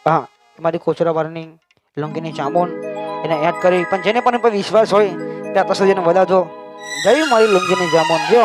હા તમારી કોચરાવાળાની લુંગીની ચામુન એને યાદ કરી પણ જેને પણ વિશ્વાસ હોય ત્યાં તો સુધીને વધારજો. જય મારી લુંગીની જામુન જો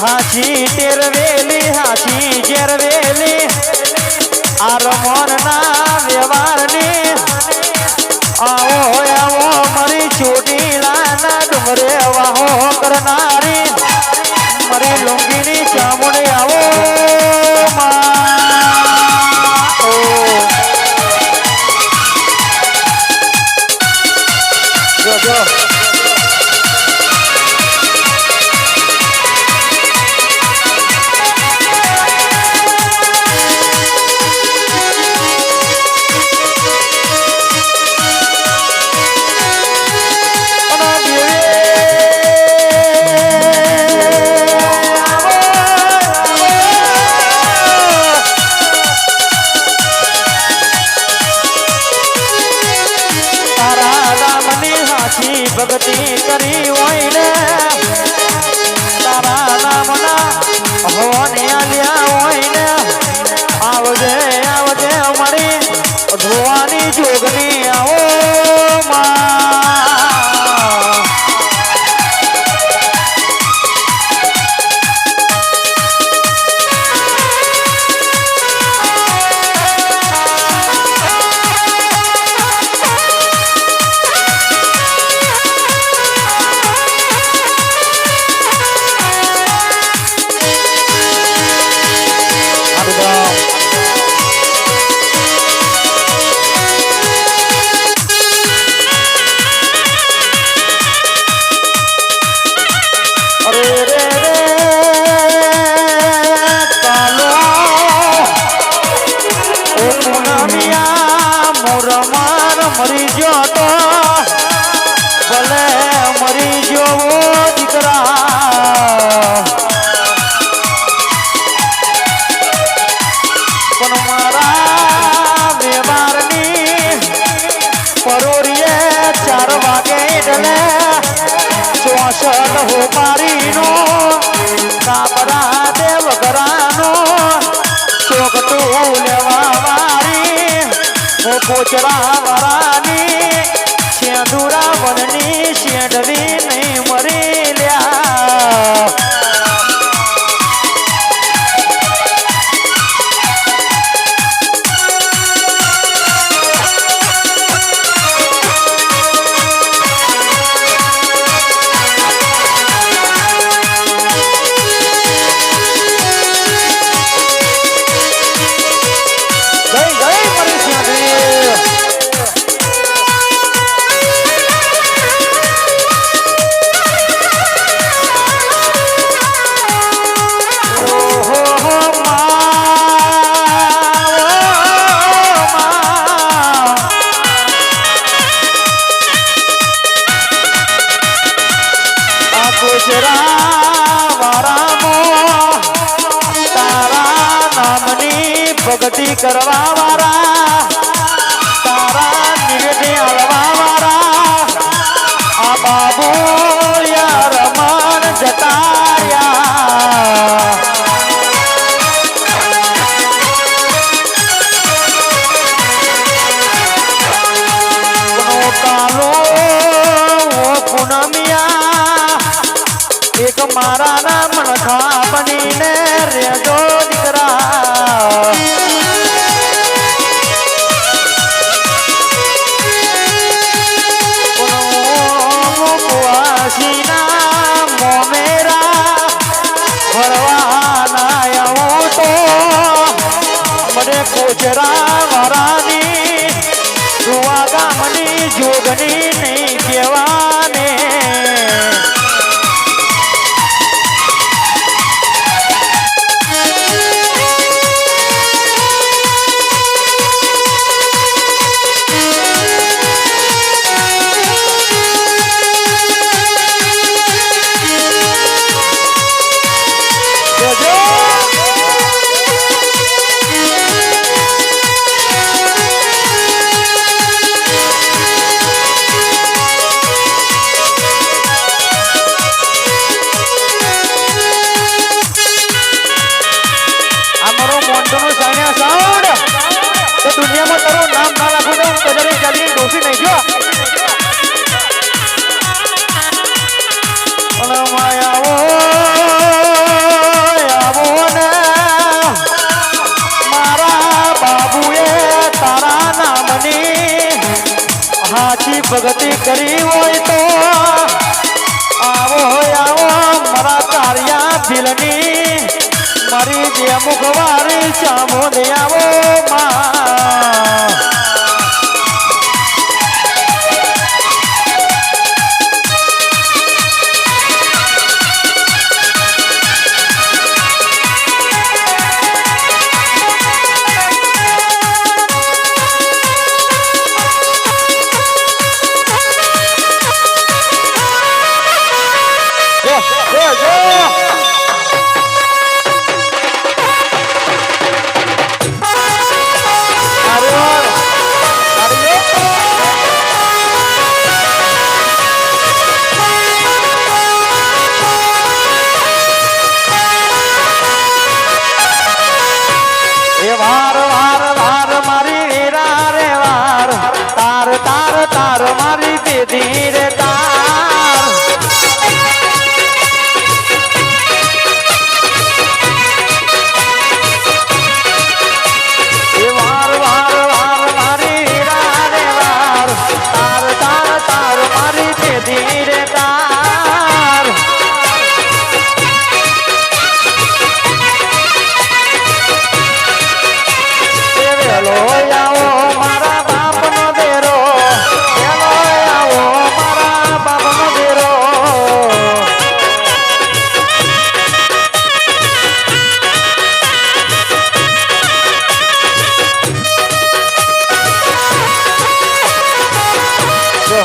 હાથી તેરવેલી હાથી જેરવેલી આ રમણ ના વ્યવહારની આવો આવો મારી ચોટીલાના ડુંગરે વાહો કરનારી મારી લુંગીની ચામુંડી આવો જો જો ભક્તિ કરી હોય ને તારા નામના હોને આલ્યા હોય ને આવજે આવજે અમારી ધોવાની જોગની આવો મરી ગયો તો ભલે મરી ગયો દીકરા પણ મારા વ્યવહારની પરોરીએ 4 વાગે એટલે 64 હો મારીનો કાપરા દેવ ઘરાનો ચોકટું લેવા વારી કોચરા વાળાની શેંદુરા વનની શેંડવી નહીં મરી લ્યા ભક્તિ કરવા વાળા તારા નિવેદે હળવા વાળા આ બાબુ રમણ જતા રહ્યા મારા નામ નખા બનીને રેજો દીકરા મુકવાસીના મોમેરા ભરવાના આવું તો મને કોચરા વરાની દુઆ ગામની જોગની નહીં કહેવાને દુનિયામાં તારું નામ ના રાખું તો કદાચ ચાલી ડોસી નહીં જો આવો ને મારા બાબુએ તારા નામની હાચી ભગતી કરી હોય તો આવો મારા કાર્યા દિલની મારી જે મુખવારી ચામુંડ આવો માં વાર વાર વાર મારી વીરા રે વાર તાર તાર તાર મારી પેધી રે તાર વાર વાર વાર મારી વીરા રે વાર તાર તાર તાર મારી પેધી રે તાર હેલો આવો મારા બાપનો દેરો હેલો આવો મારા બાપનો દેરો જો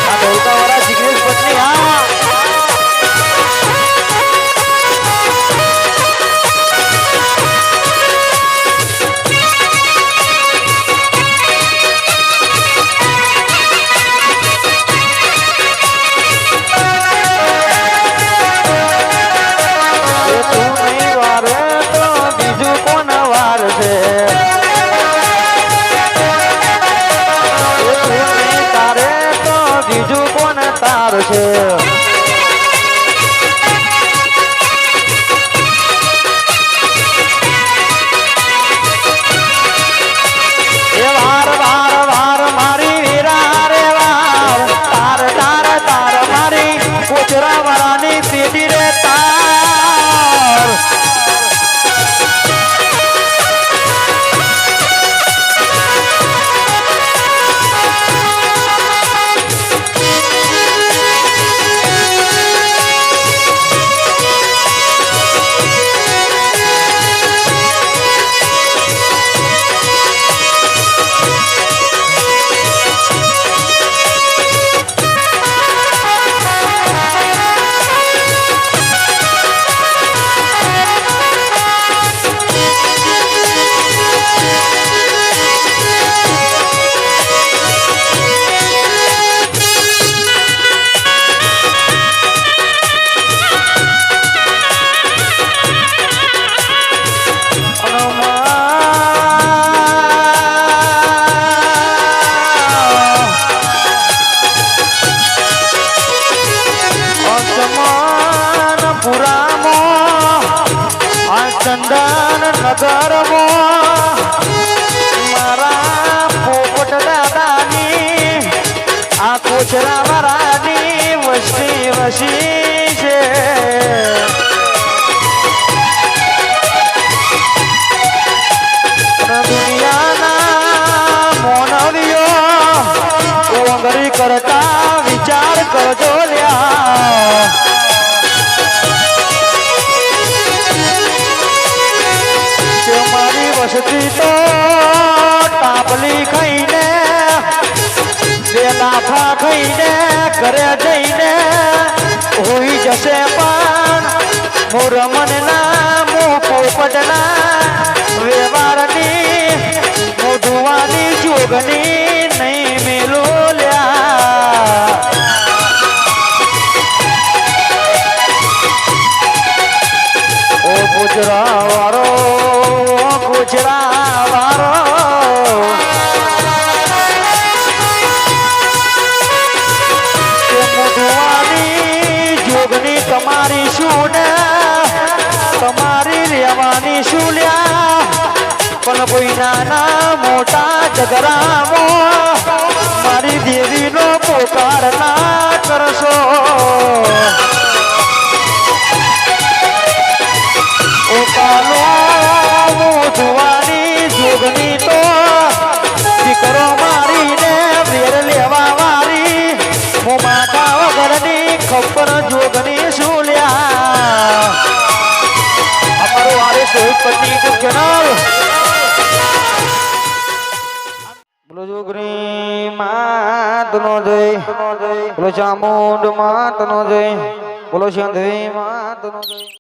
આ ધોળકાવાળા જિગ્નેશ પત્ની હા બીજું કોણ તાર છે એ વાર વાર વાર મારી વીરા રે વાર તાર તાર તાર મારી કોચરા વાળાની પેટી રે તાર ઘરમાં મારા પોપટ દાદાની આ કોચરા વાળાની વસ્તી વસી છે દુનિયાના મોનવીઓ ઓંગળી કરતા વિચાર કરજો લ્યા કે મારી વસતી તો ટાપલી ખાઈને બે લાફા ખાઈને ઘરે જઈને હોઈ જશે પણ હું રમણના હું પોપટના વ્યવહારની હું ધુવાની જોગની નહીં મેલો લ્યા ઓ ગુજરા વાળો ગુજરા વાળો જોગની તમારી શું ને તમારી રહેવાની શું લ્યા પણ કોઈ નાના મોટા ઝઘરામાં મારી દેવીનો પોકાર ના કરશો ઓ કાલો જોવાની જોગની તો દીકરો મારીને વેર લેવા વાળી હું માતા વગરની ખબર જોગની શું લ્યા અમારું આરે સોહિત પત્ની યુટ્યુબ ચેનલ બોલો જોગની માતનો જય બોલો ચામુંડ માતનો જય બોલો શાંતિ માતનો જય